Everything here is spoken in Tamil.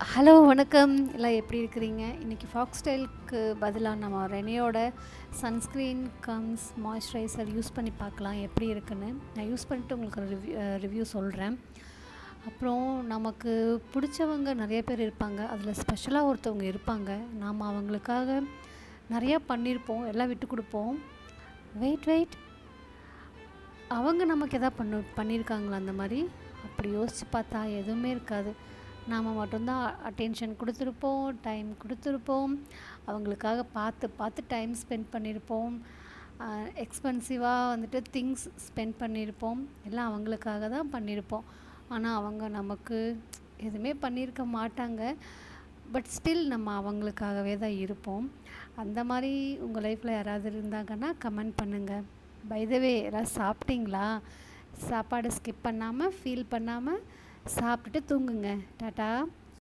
ஹலோ வணக்கம். எல்லாம் எப்படி இருக்கிறீங்க? இன்றைக்கி ஃபாக்ஸ்டைலுக்கு பதிலாக நம்ம ரெனேயோட சன்ஸ்க்ரீன் கம்ஸ் மாய்ஸ்சரைசர் யூஸ் பண்ணி பார்க்கலாம் எப்படி இருக்குன்னு. நான் யூஸ் பண்ணிட்டு உங்களுக்கு ரிவ்யூ சொல்கிறேன். அப்புறம் நமக்கு பிடிச்சவங்க நிறைய பேர் இருப்பாங்க. அதில் ஸ்பெஷலாக ஒருத்தவங்க இருப்பாங்க. நாம் அவங்களுக்காக நிறையா பண்ணியிருப்போம், எல்லாம் விட்டு கொடுப்போம். வெயிட் அவங்க நமக்கு எதாவது பண்ணியிருக்காங்களா அந்த மாதிரி? அப்படி யோசித்து பார்த்தா எதுவுமே இருக்காது. நாம் மட்டும்தான் அட்டென்ஷன் கொடுத்துருப்போம், டைம் கொடுத்துருப்போம், அவங்களுக்காக பார்த்து டைம் ஸ்பெண்ட் பண்ணியிருப்போம், எக்ஸ்பென்சிவாக வந்துட்டு திங்ஸ் ஸ்பெண்ட் பண்ணியிருப்போம். எல்லாம் அவங்களுக்காக தான் பண்ணியிருப்போம். ஆனால் அவங்க நமக்கு எதுவுமே பண்ணியிருக்க மாட்டாங்க. பட் ஸ்டில் நம்ம அவங்களுக்காகவே தான் இருப்போம். அந்த மாதிரி உங்கள் லைஃப்பில் யாராவது இருந்தாங்கன்னா கமெண்ட் பண்ணுங்கள். பை த வே, யாராவது சாப்பிட்டீங்களா? சாப்பாடு ஸ்கிப் பண்ணாமல், ஃபீல் பண்ணாமல் சாப்பிட்டுட்டு தூங்குங்க. டாட்டா.